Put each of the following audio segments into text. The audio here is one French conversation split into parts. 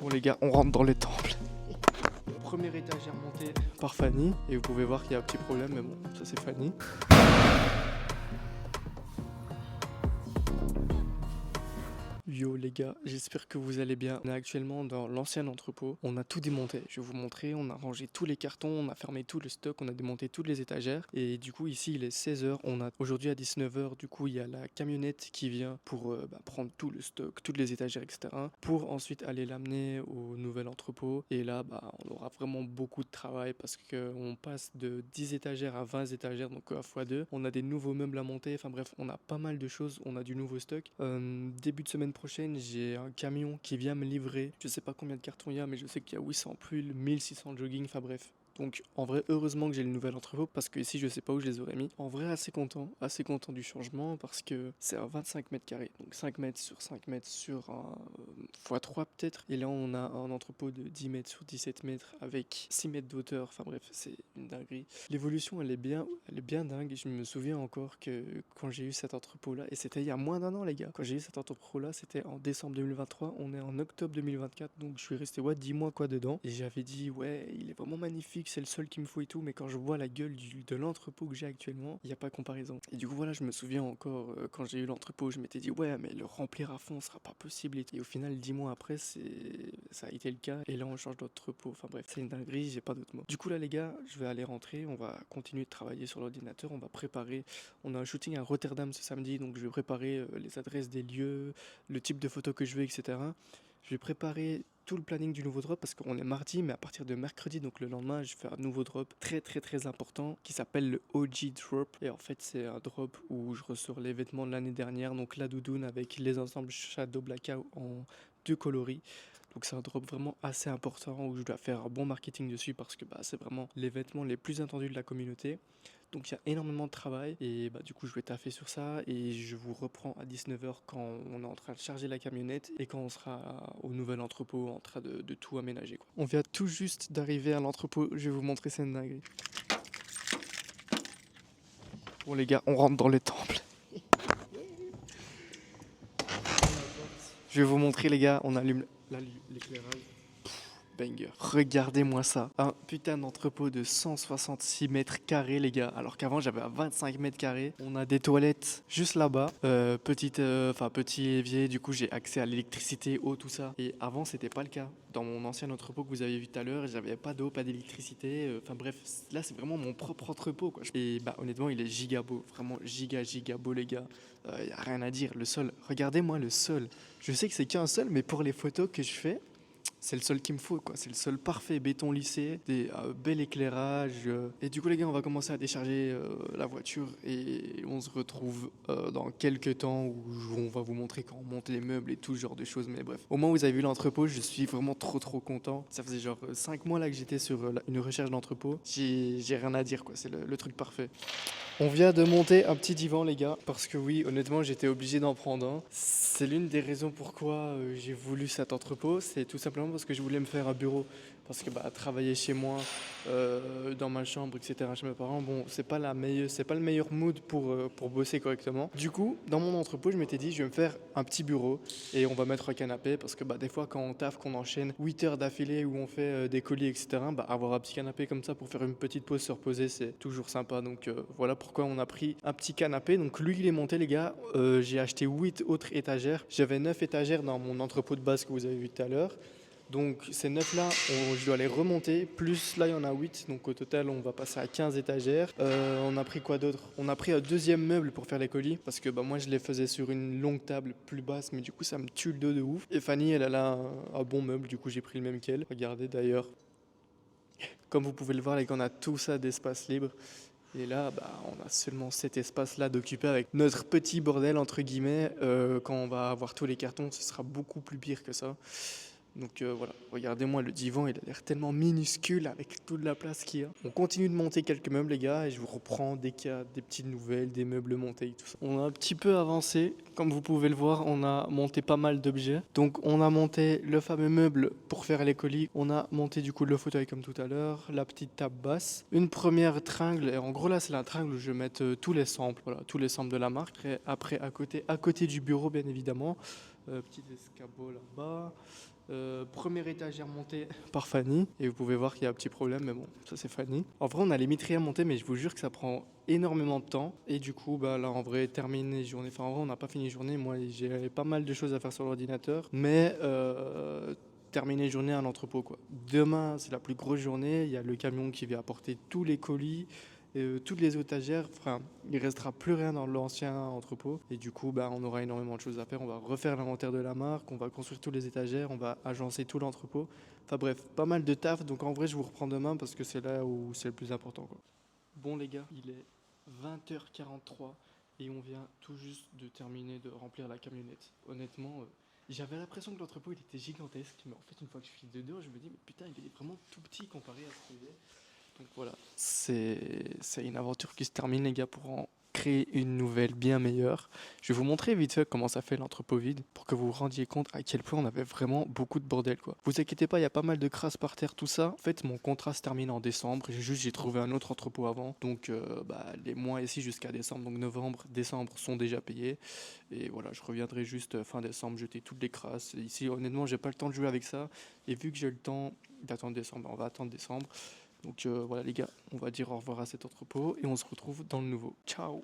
Bon les gars, on rentre dans les temples. Première étagère montée par Fanny. Et vous pouvez voir qu'il y a un petit problème, mais bon, ça c'est Fanny. Yo les gars, j'espère que vous allez bien. On est actuellement dans l'ancien entrepôt. On a tout démonté. Je vais vous montrer. On a rangé tous les cartons, on a fermé tout le stock, on a démonté toutes les étagères. Et du coup, ici, il est 16h. On a aujourd'hui à 19h. Du coup, il y a la camionnette qui vient pour prendre tout le stock, toutes les étagères, etc. Pour ensuite aller l'amener au nouvel entrepôt. Et là, on aura vraiment beaucoup de travail parce qu'on passe de 10 étagères à 20 étagères, donc à x2. On a des nouveaux meubles à monter. Enfin bref, on a pas mal de choses. On a du nouveau stock. Début de semaine prochaine, j'ai un camion qui vient me livrer. Je sais pas combien de cartons il y a, mais je sais qu'il y a 800 pulls, 1600 jogging, enfin bref. Donc en vrai, heureusement que j'ai le nouvel entrepôt parce que ici je sais pas où je les aurais mis. En vrai, assez content du changement parce que c'est un 25 mètres carrés. Donc 5 mètres sur 5 mètres sur un x3 peut-être. Et là on a un entrepôt de 10 mètres sur 17 mètres avec 6 mètres d'auteur. Enfin bref, c'est une dinguerie. L'évolution elle est bien dingue. Je me souviens encore que quand j'ai eu cet entrepôt là, et c'était il y a moins d'un an les gars. Quand j'ai eu cet entrepôt là, c'était en décembre 2023. On est en octobre 2024. Donc je suis resté 10 mois quoi dedans. Et j'avais dit ouais, il est vraiment magnifique, c'est le seul qu'il me faut et tout, mais quand je vois la gueule de l'entrepôt que j'ai actuellement, il n'y a pas comparaison. Et du coup voilà, je me souviens encore quand j'ai eu l'entrepôt, je m'étais dit ouais, mais le remplir à fond sera pas possible. Et au final, 10 mois après, ça a été le cas. Et là, on change d'entrepôt. Enfin bref, c'est une dinguerie, j'ai pas d'autres mots. Du coup là les gars, je vais aller rentrer, on va continuer de travailler sur l'ordinateur, on va préparer. On a un shooting à Rotterdam ce samedi, donc je vais préparer les adresses des lieux, le type de photos que je veux, etc. Je vais préparer tout le planning du nouveau drop parce qu'on est mardi, mais à partir de mercredi, donc le lendemain, je fais un nouveau drop très important qui s'appelle le OG Drop. Et en fait, c'est un drop où je ressors les vêtements de l'année dernière, donc la doudoune avec les ensembles Shadow Blackout en 2 coloris. Donc c'est un drop vraiment assez important où je dois faire un bon marketing dessus parce que c'est vraiment les vêtements les plus attendus de la communauté. Donc il y a énormément de travail et du coup je vais taffer sur ça et je vous reprends à 19h quand on est en train de charger la camionnette et quand on sera au nouvel entrepôt en train de tout aménager quoi. On vient tout juste d'arriver à l'entrepôt, je vais vous montrer cette dinguerie. Bon les gars, on rentre dans les temples. Je vais vous montrer les gars, on allume l'éclairage. Banger. Regardez-moi ça. Un putain d'entrepôt de 166 mètres carrés, les gars. Alors qu'avant, j'avais un 25 mètres carrés. On a des toilettes juste là-bas. Petit évier. Du coup, j'ai accès à l'électricité, eau, tout ça. Et avant, c'était pas le cas. Dans mon ancien entrepôt que vous avez vu tout à l'heure, j'avais pas d'eau, pas d'électricité. Enfin bref, là, c'est vraiment mon propre entrepôt, quoi. Et honnêtement, il est giga beau. Vraiment giga beau, les gars. Y a rien à dire. Le sol, regardez-moi le sol. Je sais que c'est qu'un sol, mais pour les photos que je fais, c'est le sol qu'il me faut, quoi. C'est le sol parfait, béton lissé, des bel éclairage. Et du coup, les gars, on va commencer à décharger la voiture et on se retrouve dans quelques temps où on va vous montrer quand on monte les meubles et tout ce genre de choses. Mais bref, au moment où vous avez vu l'entrepôt, je suis vraiment trop content. Ça faisait genre 5 mois là que j'étais sur une recherche d'entrepôt. J'ai rien à dire, quoi. C'est le truc parfait. On vient de monter un petit divan les gars, parce que oui, honnêtement j'étais obligé d'en prendre un. C'est l'une des raisons pourquoi j'ai voulu cet entrepôt, c'est tout simplement parce que je voulais me faire un bureau. Parce que travailler chez moi, dans ma chambre, etc., chez mes parents, bon, c'est pas le meilleur mood pour bosser correctement. Du coup, dans mon entrepôt, je m'étais dit, je vais me faire un petit bureau et on va mettre un canapé parce que des fois, quand on taffe, qu'on enchaîne 8 heures d'affilée où on fait des colis, etc., avoir un petit canapé comme ça pour faire une petite pause, se reposer, c'est toujours sympa. Donc voilà pourquoi on a pris un petit canapé. Donc lui, il est monté, les gars. J'ai acheté 8 autres étagères. J'avais 9 étagères dans mon entrepôt de base que vous avez vu tout à l'heure. Donc ces 9 là, je dois les remonter, plus là il y en a 8, donc au total on va passer à 15 étagères. On a pris quoi d'autre? On a pris un deuxième meuble pour faire les colis, parce que moi je les faisais sur une longue table plus basse, mais du coup ça me tue le dos de ouf. Et Fanny elle a un bon meuble, du coup j'ai pris le même qu'elle. Regardez d'ailleurs, comme vous pouvez le voir les gars, on a tout ça d'espace libre. Et là, on a seulement cet espace-là d'occuper avec notre petit bordel, entre guillemets. Quand on va avoir tous les cartons, ce sera beaucoup plus pire que ça. Donc voilà, regardez-moi le divan, il a l'air tellement minuscule avec toute la place qu'il y a. On continue de monter quelques meubles les gars et je vous reprends dès qu'il y a des petites nouvelles, des meubles montés et tout ça. On a un petit peu avancé, comme vous pouvez le voir, on a monté pas mal d'objets. Donc on a monté le fameux meuble pour faire les colis, on a monté du coup le fauteuil comme tout à l'heure, la petite table basse, une première tringle, et en gros là c'est la tringle où je vais mettre tous les samples, voilà, tous les samples de la marque. Après à côté du bureau bien évidemment, Petit escabeau là-bas. Première étagère montée par Fanny. Et vous pouvez voir qu'il y a un petit problème, mais bon, ça c'est Fanny. En vrai, on a les mitriers à monter, mais je vous jure que ça prend énormément de temps. Et du coup, bah là, en vrai, terminer journée. Enfin, en vrai, on n'a pas fini journée. Moi, j'ai pas mal de choses à faire sur l'ordinateur. Mais terminer journée à l'entrepôt, quoi. Demain, c'est la plus grosse journée. Il y a le camion qui vient apporter tous les colis. Toutes les étagères, enfin, il restera plus rien dans l'ancien entrepôt et du coup bah, on aura énormément de choses à faire. On va refaire l'inventaire de la marque, on va construire toutes les étagères, on va agencer tout l'entrepôt. Enfin bref, pas mal de taf, donc en vrai je vous reprends demain parce que c'est là où c'est le plus important, quoi. Bon les gars, il est 20h43 et on vient tout juste de terminer de remplir la camionnette. Honnêtement, j'avais l'impression que l'entrepôt il était gigantesque, mais en fait une fois que je suis dedans, je me dis mais putain il est vraiment tout petit comparé à ce qu'il est. Donc voilà, c'est une aventure qui se termine les gars pour en créer une nouvelle bien meilleure. Je vais vous montrer vite fait comment ça fait l'entrepôt vide pour que vous vous rendiez compte à quel point on avait vraiment beaucoup de bordel, quoi. Vous inquiétez pas, il y a pas mal de crasse par terre, tout ça. En fait, mon contrat se termine en décembre. J'ai trouvé un autre entrepôt avant. Donc bah, les mois ici jusqu'à décembre, donc novembre, décembre sont déjà payés. Et voilà, je reviendrai juste fin décembre jeter toutes les crasses. Ici, honnêtement, j'ai pas le temps de jouer avec ça. Et vu que j'ai le temps d'attendre décembre, on va attendre décembre. Donc voilà les gars, on va dire au revoir à cet entrepôt et on se retrouve dans le nouveau. Ciao!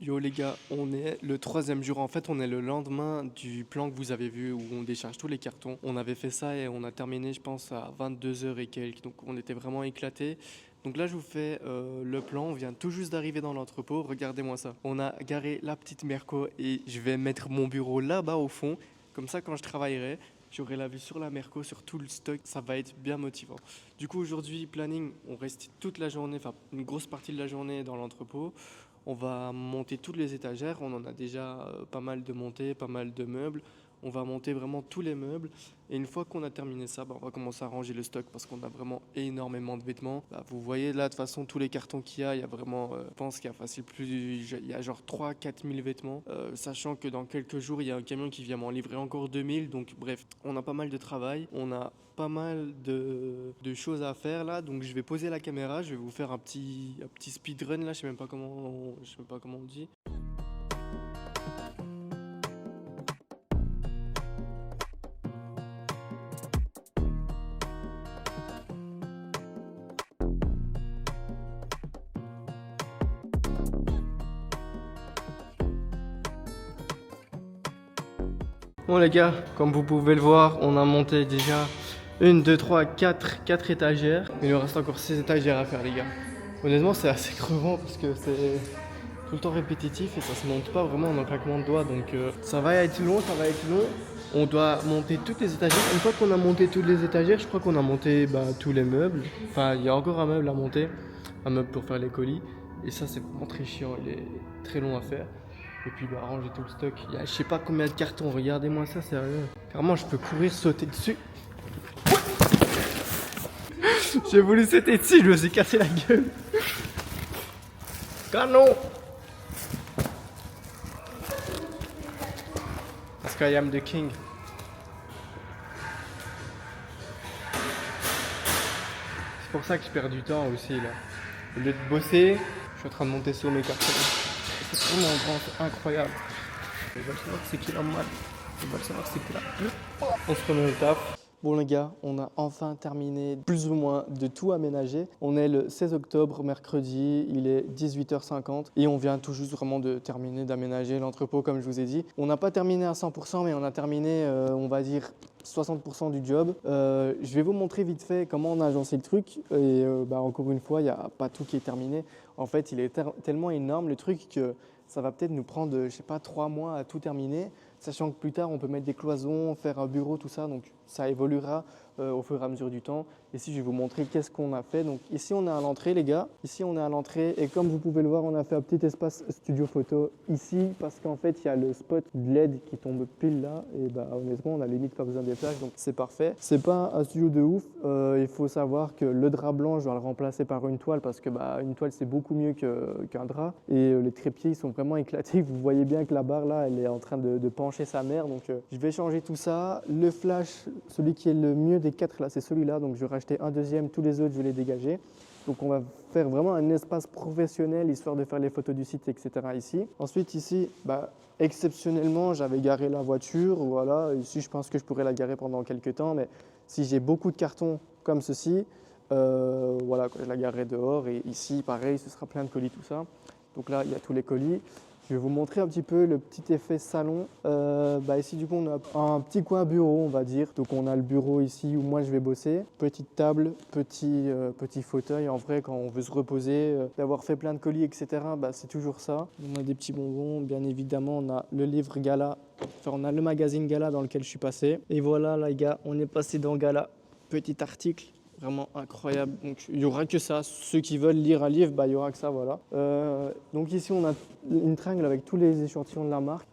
Yo les gars, on est le troisième jour. En fait, on est le lendemain du plan que vous avez vu où on décharge tous les cartons. On avait fait ça et on a terminé, je pense, à 22h et quelques. Donc on était vraiment éclatés. Donc là, je vous fais le plan. On vient tout juste d'arriver dans l'entrepôt. Regardez-moi ça. On a garé la petite Merco et je vais mettre mon bureau là-bas au fond. Comme ça, quand je travaillerai, j'aurai la vue sur la Merco, sur tout le stock. Ça va être bien motivant. Du coup, aujourd'hui, planning, on reste toute la journée, enfin une grosse partie de la journée dans l'entrepôt. On va monter toutes les étagères. On en a déjà pas mal de montées, pas mal de meubles. On va monter vraiment tous les meubles. Et une fois qu'on a terminé ça, bah, on va commencer à ranger le stock parce qu'on a vraiment énormément de vêtements. Bah, vous voyez là, de toute façon, tous les cartons qu'il y a vraiment, je pense qu'il y a facile plus, il y a genre 3 000 à 4 000 vêtements. Sachant que dans quelques jours, il y a un camion qui vient m'en livrer encore 2 000. Donc bref, on a pas mal de travail. On a pas mal de choses à faire là, donc je vais poser la caméra, je vais vous faire un petit speedrun là, je sais même pas comment on dit. Bon les gars, comme vous pouvez le voir, on a monté déjà 1, 2, 3, 4 étagères. Il nous reste encore 6 étagères à faire les gars. Honnêtement c'est assez crevant parce que c'est tout le temps répétitif et ça se monte pas vraiment en un claquement de doigts. Donc ça va être long, ça va être long. On doit monter toutes les étagères. Une fois qu'on a monté toutes les étagères, je crois qu'on a monté tous les meubles. Enfin il y a encore un meuble à monter, un meuble pour faire les colis. Et ça c'est vraiment très chiant, il est très long à faire. Et puis bah, ranger tout le stock. Il y a je sais pas combien de cartons, regardez-moi ça, sérieux. Carrément, je peux courir, sauter dessus. J'ai voulu sauter dessus, je me suis cassé la gueule. Canon. Parce que I am the king. C'est pour ça que je perds du temps aussi là. Au lieu de bosser, je suis en train de monter sur mes cartons. C'est vraiment grand, c'est incroyable. Ils veulent savoir que c'est qui l'homme mal. Ils veulent savoir que c'est qui là. On se remet au taf. Bon les gars, on a enfin terminé plus ou moins de tout aménager. On est le 16 octobre, mercredi, il est 18h50 et on vient tout juste vraiment de terminer d'aménager l'entrepôt comme je vous ai dit. On n'a pas terminé à 100% mais on a terminé, on va dire, 60% du job. Je vais vous montrer vite fait comment on a agencé le truc et encore une fois, il n'y a pas tout qui est terminé. En fait, il est tellement énorme le truc que ça va peut-être nous prendre, je sais pas, 3 mois à tout terminer. Sachant que plus tard, on peut mettre des cloisons, faire un bureau, tout ça. Donc, ça évoluera au fur et à mesure du temps. Ici, je vais vous montrer qu'est-ce qu'on a fait. Donc ici, on est à l'entrée, les gars. Ici, on est à l'entrée et comme vous pouvez le voir, on a fait un petit espace studio photo ici parce qu'en fait, il y a le spot LED qui tombe pile là et bah honnêtement, on a limite pas besoin des plages, donc c'est parfait. C'est pas un studio de ouf. Il faut savoir que le drap blanc, je dois le remplacer par une toile parce que bah une toile, c'est beaucoup mieux qu'un drap. Et les trépieds, ils sont vraiment éclatés. Vous voyez bien que la barre là, elle est en train de pencher sa mère. Donc je vais changer tout ça. Le flash, celui qui est le mieux des 4 là, c'est celui-là. Donc je vais racheter un deuxième, tous les autres, je vais les dégager. Donc on va faire vraiment un espace professionnel histoire de faire les photos du site, etc. ici. Ensuite ici, bah, exceptionnellement, j'avais garé la voiture. Voilà, ici je pense que je pourrais la garer pendant quelques temps. Mais si j'ai beaucoup de cartons comme ceci, voilà, je la garerai dehors. Et ici, pareil, ce sera plein de colis, tout ça. Donc là, il y a tous les colis. Je vais vous montrer un petit peu le petit effet salon. Ici, du coup, on a un petit coin bureau, on va dire. Donc, on a le bureau ici où moi, je vais bosser. Petite table, petit fauteuil. En vrai, quand on veut se reposer, d'avoir fait plein de colis, etc., c'est toujours ça. On a des petits bonbons. Bien évidemment, on a le livre Gala. Enfin, on a le magazine Gala dans lequel je suis passé. Et voilà, les gars, on est passé dans Gala. Petit article. Vraiment incroyable. Donc il n'y aura que ça. Ceux qui veulent lire un livre, il y aura que ça, voilà. Donc ici on a une tringle avec tous les échantillons de la marque.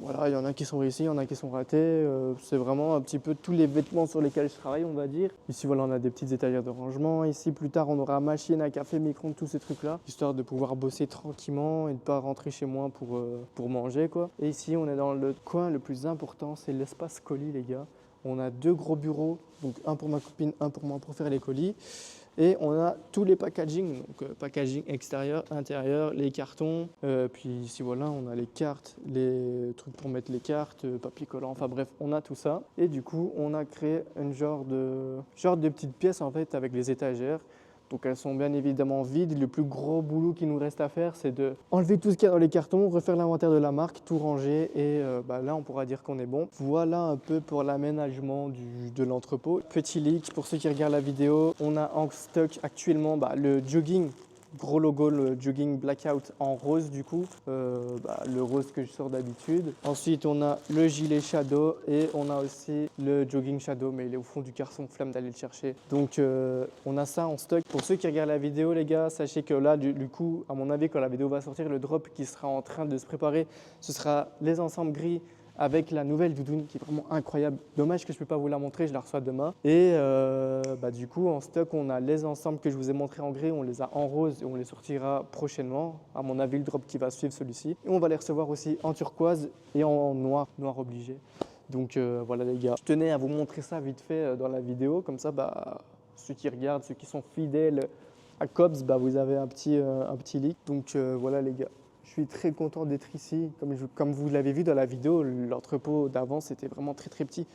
Voilà, il y en a qui sont réussis, il y en a qui sont ratés. C'est vraiment un petit peu tous les vêtements sur lesquels je travaille, on va dire. Ici voilà, on a des petites étagères de rangement. Ici plus tard on aura machine à café, micro-ondes, tous ces trucs-là, histoire de pouvoir bosser tranquillement et de ne pas rentrer chez moi pour manger, quoi. Et ici on est dans le coin le plus important, c'est l'espace colis, les gars. On a 2 gros bureaux, donc un pour ma copine, un pour moi pour faire les colis. Et on a tous les packaging, donc packaging extérieur, intérieur, les cartons. Puis ici voilà, on a les cartes, les trucs pour mettre les cartes, papier collant, enfin bref, on a tout ça. Et du coup, on a créé une genre de petites pièces en fait avec les étagères. Donc elles sont bien évidemment vides. Le plus gros boulot qui nous reste à faire, c'est de enlever tout ce qu'il y a dans les cartons, refaire l'inventaire de la marque, tout ranger et là on pourra dire qu'on est bon. Voilà un peu pour l'aménagement de l'entrepôt. Petit leak pour ceux qui regardent la vidéo, on a en stock actuellement le jogging. Gros logo, le jogging blackout en rose du coup, le rose que je sors d'habitude. Ensuite on a le gilet shadow et on a aussi le jogging shadow, mais il est au fond du carton, flemme d'aller le chercher. Donc on a ça en stock. Pour ceux qui regardent la vidéo les gars, sachez que là du coup, à mon avis quand la vidéo va sortir, le drop qui sera en train de se préparer, ce sera les ensembles gris avec la nouvelle doudoune qui est vraiment incroyable. Dommage que je ne peux pas vous la montrer, je la reçois demain. Et du coup, en stock, on a les ensembles que je vous ai montrés en gris, on les a en rose et on les sortira prochainement. À mon avis, le drop qui va suivre celui-ci. Et on va les recevoir aussi en turquoise et en noir, noir obligé. Donc voilà les gars, je tenais à vous montrer ça vite fait dans la vidéo. Comme ça, ceux qui regardent, ceux qui sont fidèles à Cobbs, vous avez un petit leak. Donc voilà les gars. Je suis très content d'être ici. Comme vous l'avez vu dans la vidéo, l'entrepôt d'avant, c'était vraiment très très petit.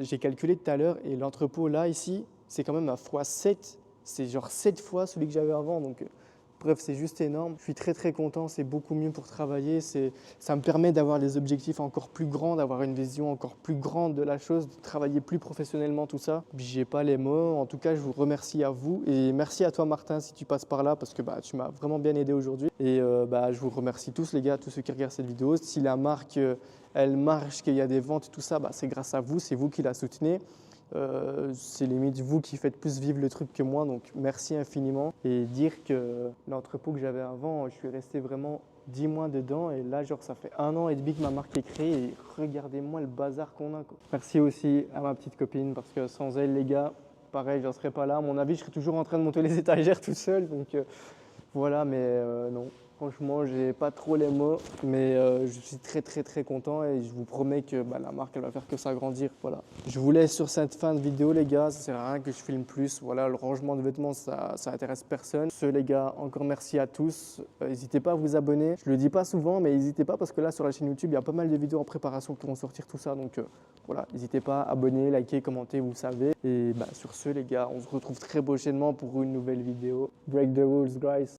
J'ai calculé tout à l'heure et l'entrepôt là, ici, c'est quand même à x7. C'est genre 7 fois celui que j'avais avant. Donc, bref, c'est juste énorme. Je suis très très content. C'est beaucoup mieux pour travailler. Ça me permet d'avoir des objectifs encore plus grands, d'avoir une vision encore plus grande de la chose, de travailler plus professionnellement, tout ça. J'ai pas les mots. En tout cas, je vous remercie à vous et merci à toi, Martin, si tu passes par là parce que tu m'as vraiment bien aidé aujourd'hui. Et je vous remercie tous, les gars, tous ceux qui regardent cette vidéo. Si la marque, elle marche, qu'il y a des ventes, tout ça, c'est grâce à vous. C'est vous qui la soutenez. C'est limite vous qui faites plus vivre le truc que moi, donc merci infiniment. Et dire que l'entrepôt que j'avais avant, je suis resté vraiment 10 mois dedans et là genre ça fait 1 an et demi que ma marque est créée et regardez-moi le bazar qu'on a, quoi. Merci aussi à ma petite copine parce que sans elle les gars, pareil j'en serais pas là. À mon avis je serais toujours en train de monter les étagères tout seul, donc voilà, mais non. Franchement, j'ai pas trop les mots, mais je suis très très très content et je vous promets que la marque elle va faire que s'agrandir. Voilà. Je vous laisse sur cette fin de vidéo les gars, ça sert à rien que je filme plus. Voilà, le rangement de vêtements ça intéresse personne. Les gars, encore merci à tous. N'hésitez pas à vous abonner. Je le dis pas souvent, mais n'hésitez pas parce que là sur la chaîne YouTube il y a pas mal de vidéos en préparation qui vont sortir tout ça. Donc voilà, n'hésitez pas à abonner, liker, commenter, vous savez. Et sur ce les gars, on se retrouve très prochainement pour une nouvelle vidéo. Break the rules guys.